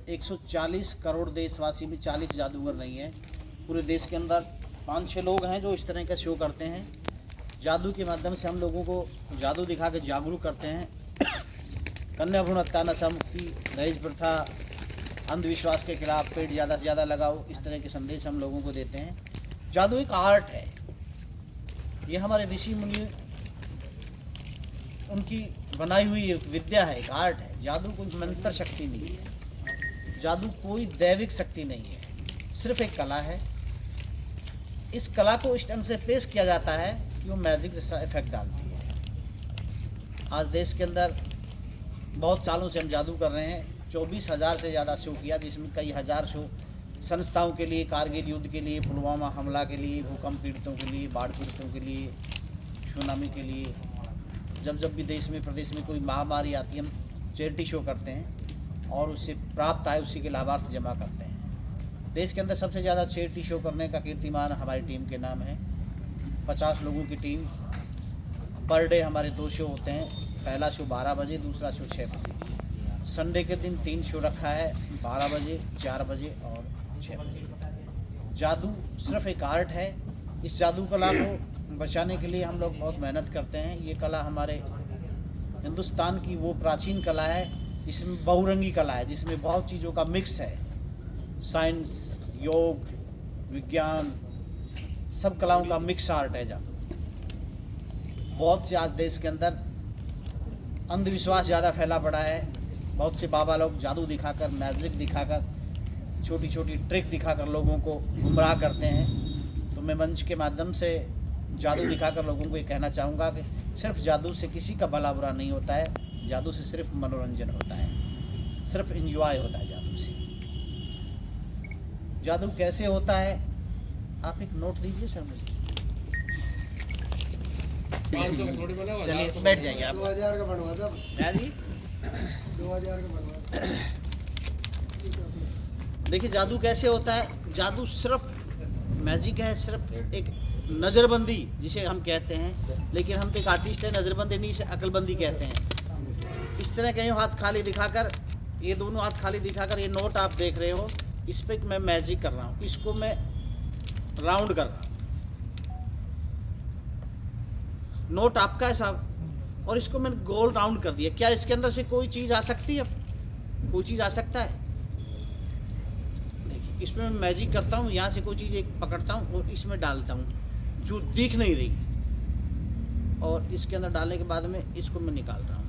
140 करोड़ देशवासी में 40 जादूगर नहीं है। पूरे देश के अंदर 5-6 लोग हैं जो इस तरह का शो करते हैं। जादू के माध्यम से हम लोगों को जादू दिखा के जागरूक करते हैं। कन्या भ्रूण हत्या, नशा मुक्ति, दहेज प्रथा, अंधविश्वास के खिलाफ पेड़ ज़्यादा से ज़्यादा लगाओ, इस तरह के संदेश हम लोगों को देते हैं। जादू एक आर्ट है, ये हमारे ऋषि मुनि उनकी बनाई हुई एक विद्या है, एक आर्ट है। जादू कोई मंत्र शक्ति नहीं है, जादू कोई दैविक शक्ति नहीं है, सिर्फ एक कला है। इस कला को इस ढंग से पेश किया जाता है कि वो मैजिक जैसा इफेक्ट डालती है। आज देश के अंदर बहुत सालों से हम जादू कर रहे हैं। 24,000 से ज़्यादा शो किया, जिसमें कई हज़ार शो संस्थाओं के लिए, कारगिल युद्ध के लिए, पुलवामा हमला के लिए, भूकंप पीड़ितों के लिए, बाढ़ पीड़ितों के लिए, सुनामी के लिए। जब भी देश में प्रदेश में कोई महामारी आती है, हम चैरिटी शो करते हैं और उससे प्राप्त आए उसी के लाभार्थ जमा करते हैं। देश के अंदर सबसे ज़्यादा चैरिटी शो करने का कीर्तिमान हमारी टीम के नाम है। 50 लोगों की टीम, पर डे हमारे 2 शो होते हैं। पहला शो 12 बजे, दूसरा शो 6 बजे। संडे के दिन 3 शो रखा है, 12 बजे, 4 बजे और 6 बजे। जादू सिर्फ एक आर्ट है। इस जादू कला को बचाने के लिए हम लोग बहुत मेहनत करते हैं। ये कला हमारे हिंदुस्तान की वो प्राचीन कला है जिसमें बहुरंगी कला है, जिसमें बहुत चीज़ों का मिक्स है। साइंस, योग, विज्ञान, सब कलाओं का मिक्स आर्ट है जादू। बहुत से आज देश के अंदर अंधविश्वास ज़्यादा फैला पड़ा है। बहुत से बाबा लोग जादू दिखाकर, मैजिक दिखाकर, छोटी छोटी ट्रिक दिखाकर लोगों को गुमराह करते हैं। तो मैं मंच के माध्यम से जादू दिखाकर लोगों को ये कहना चाहूँगा कि सिर्फ जादू से किसी का भला बुरा नहीं होता है। जादू से सिर्फ मनोरंजन होता है, सिर्फ एंजॉय होता है जादू से। जादू कैसे होता है, आप एक नोट दीजिए सर मुझे। चलिए बैठ जाइए आप। 2000 का बनवा दो जी, 2000 का बनवा। देखिए जादू कैसे होता है। जादू सिर्फ मैजिक है, सिर्फ एक नज़रबंदी जिसे हम कहते हैं, लेकिन हम तो एक आर्टिस्ट है, नज़रबंदी नहीं, इसे अकलबंदी कहते हैं। इस तरह के हाथ खाली दिखाकर, ये दोनों हाथ खाली दिखाकर, ये नोट आप देख रहे हो, इस पर मैं मैजिक कर रहा हूँ, इसको मैं राउंड कर रहा हूँ। नोट आपका है साहब, और इसको मैंने गोल राउंड कर दिया। क्या इसके अंदर से कोई चीज़ आ सकती है? कोई चीज़ आ सकता है? देखिए इसमें मैं मैजिक करता हूँ, यहाँ से कोई चीज़ एक पकड़ता हूँ और इसमें डालता हूँ जो दिख नहीं रही, और इसके अंदर डालने के बाद में इसको मैं निकाल रहा हूँ।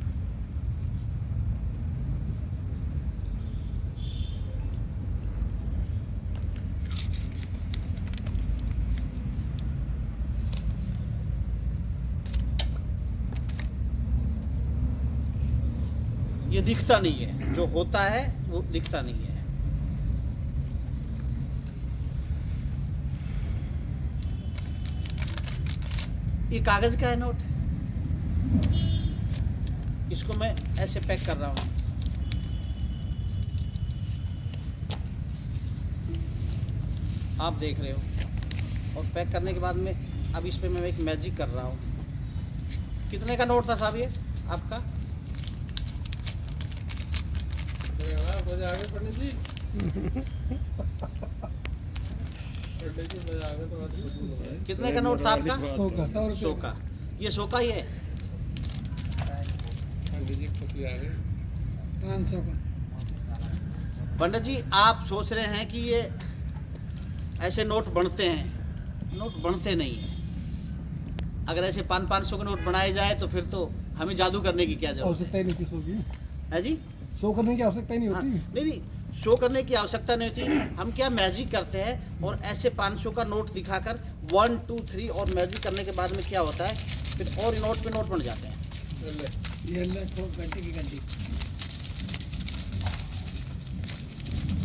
ये दिखता नहीं है, जो होता है वो दिखता नहीं है। ये कागज का है नोट, इसको मैं ऐसे पैक कर रहा हूँ। आप देख रहे हो, और पैक करने के बाद में अब इस पे मैं एक मैजिक कर रहा हूँ। कितने का नोट था साहब ये आपका? कितने का नोट था आपका? 100 का। ये 100 का ही है। 500 का। पंडित जी आप सोच रहे हैं कि ये ऐसे नोट बनते हैं, नोट बनते नहीं हैं। अगर ऐसे 500 के नोट बनाए जाए तो फिर तो हमें जादू करने की क्या जरूरत आवश्यकता ही नहीं थी शो की। है जी? शो करने की आवश्यकता ही नहीं हाँ, होती। नहीं शो करने की आवश्यकता नहीं होती। हम क्या मैजिक करते हैं, और ऐसे 500 का नोट दिखाकर 1 2 3 और मैजिक करने के बाद में क्या होता है, फिर और नोट पे नोट बन जाते हैं। ये ले ठोक घंटे की घंटी।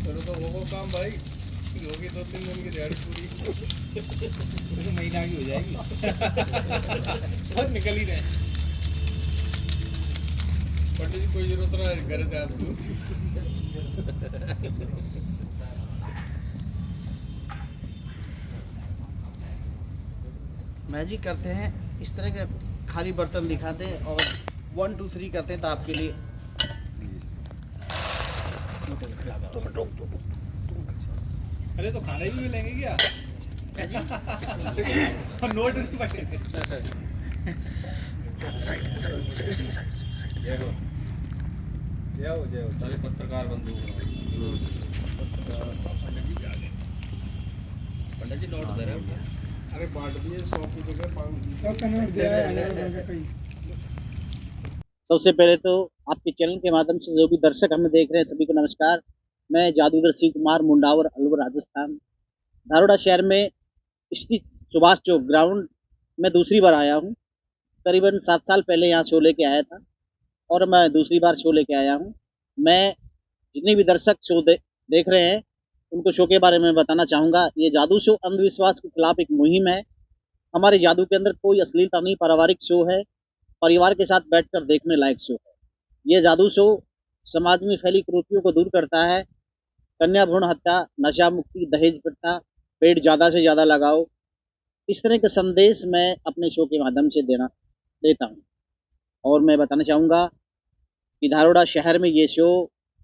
चलो तो वो काम भाई होगी, 2-3 दिन की दिहाड़ी पूरी महीना की हो जाएगी। बहुत निकल ही रहे। पंडित जी कोई जरूरत ना है, घर जा आपको। मैजिक करते हैं, इस तरह के खाली बर्तन दिखाते हैं और 1 2 3 करते हैं तो आपके लिए अरे तो खाने भी मिलेंगे क्या? और नोट नहीं बचेंगे। जय हो जय हो सारे पत्रकार बंधु पंडित जी नोट दे रहे हो अरे बांट दिए 100 की जगह 500 सबका नोट दिया है, अलग-अलग कहीं। सबसे पहले तो आपके चैनल के माध्यम से जो भी दर्शक हमें देख रहे हैं सभी को नमस्कार। मैं जादूगर शिव कुमार मुंडावर अलवर राजस्थान धारोड़ा शहर में स्थित सुभाष चौक ग्राउंड में दूसरी बार आया हूँ। करीबन 7 साल पहले यहाँ शो लेके आया था और मैं दूसरी बार शो लेके आया हूँ। मैं जितने भी दर्शक शो देख रहे हैं उनको शो के बारे में बताना चाहूँगा। ये जादू शो अंधविश्वास के खिलाफ एक मुहिम है। हमारे जादू के अंदर कोई अश्लीलता नहीं, पारिवारिक शो है, परिवार के साथ बैठकर देखने लायक शो है। ये जादू शो समाज में फैली कुरीतियों को दूर करता है। कन्या भ्रूण हत्या, नशा मुक्ति, दहेज प्रथा, पेड़ ज़्यादा से ज़्यादा लगाओ, इस तरह का संदेश मैं अपने शो के माध्यम से देता हूँ। और मैं बताना चाहूँगा कि धारोड़ा शहर में ये शो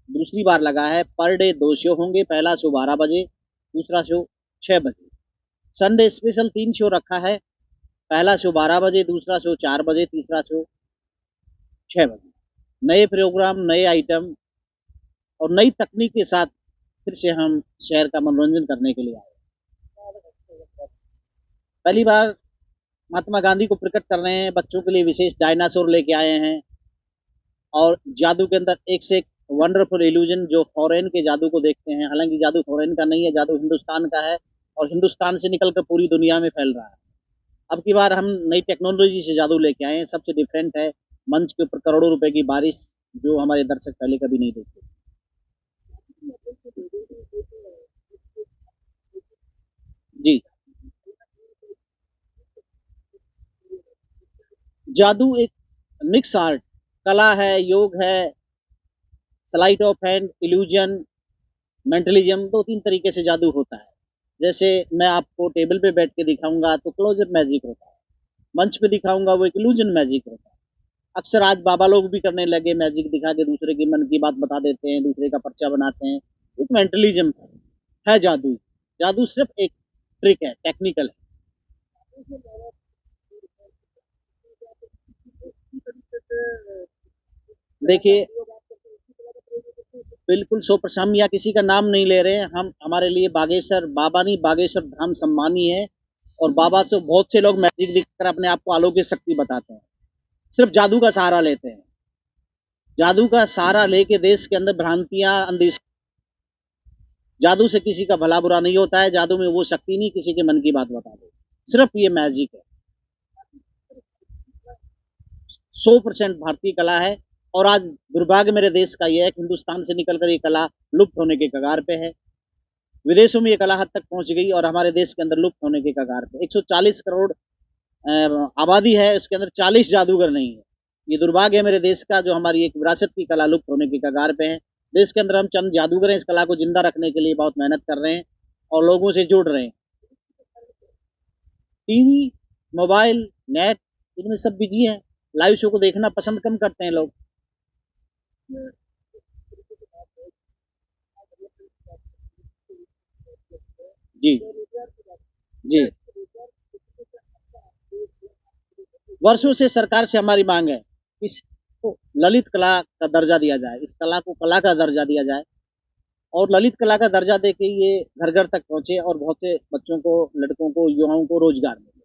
दूसरी बार लगा है। पर डे 2 शो होंगे। पहला शो 12 बजे, दूसरा शो 6 बजे। संडे स्पेशल 3 शो रखा है। पहला शो 12 बजे, दूसरा शो 4 बजे, तीसरा शो 6 बजे। नए प्रोग्राम, नए आइटम और नई तकनीक के साथ फिर से हम शहर का मनोरंजन करने के लिए आए। पहली बार महात्मा गांधी को प्रकट कर रहे हैं। बच्चों के लिए विशेष डायनासोर लेके आए हैं और जादू के अंदर एक से एक वंडरफुल इल्यूजन जो फॉरेन के जादू को देखते हैं। हालांकि जादू फॉरेन का नहीं है, जादू हिंदुस्तान का है और हिंदुस्तान से निकलकर पूरी दुनिया में फैल रहा है। अब की बार हम नई टेक्नोलॉजी से जादू लेके आए हैं। सबसे डिफरेंट है, मंच के ऊपर करोड़ों रुपए की बारिश जो हमारे दर्शक पहले कभी नहीं देखते। जी, जादू एक मिक्स आर्ट कला है, योग है, slight of hand, illusion, mentalism, 2-3 तरीके से जादू होता है। जैसे मैं आपको टेबल पे बैठ के दिखाऊंगा तो क्लोजअप मैजिक होता है, मंच पे दिखाऊंगा वो एक इल्यूजन मैजिक होता है। अक्सर आज बाबा लोग भी करने लगे, मैजिक दिखा के दूसरे की मन की बात बता देते हैं, दूसरे का पर्चा बनाते हैं। एक मेंटलिज्म है जादू। जादू सिर्फ एक ट्रिक है, टेक्निकल है। देखिए, बिल्कुल 100% हम यहाँ किसी का नाम नहीं ले रहे हैं। हम हमारे लिए बागेश्वर बाबा नहीं, बागेश्वर धाम सम्मानी है और बाबा तो बहुत से लोग मैजिक दिखाकर अपने आप को अलौकिक शक्ति बताते हैं, सिर्फ जादू का सहारा लेते हैं। जादू का सहारा लेके देश के अंदर भ्रांतियां, जादू से किसी का भला बुरा नहीं होता है। जादू में वो शक्ति नहीं किसी के मन की बात बता दे, सिर्फ ये मैजिक है। 100% भारतीय कला है और आज दुर्भाग्य मेरे देश का यह है कि हिंदुस्तान से निकलकर ये कला लुप्त होने के कगार पे है। विदेशों में ये कला हद तक पहुंच गई और हमारे देश के अंदर लुप्त होने के कगार पे। 140 करोड़ आबादी है, उसके अंदर 40 जादूगर नहीं है। ये दुर्भाग्य है मेरे देश का, जो हमारी एक विरासत की कला लुप्त होने के कगार पे है। देश के अंदर हम चंद जादूगर हैं, इस कला को जिंदा रखने के लिए बहुत मेहनत कर रहे हैं और लोगों से जुड़ रहे हैं। टीवी, मोबाइल, नेट, इनमें सब बिजी है। लाइव शो को देखना पसंद कम करते हैं लोग। जी जी, वर्षों से सरकार से हमारी मांग है इसको ललित कला का दर्जा दिया जाए, इस कला को कला का दर्जा दिया जाए और ललित कला का दर्जा देके ये घर घर तक पहुंचे और बहुत से बच्चों को, लड़कों को, युवाओं को रोजगार मिले।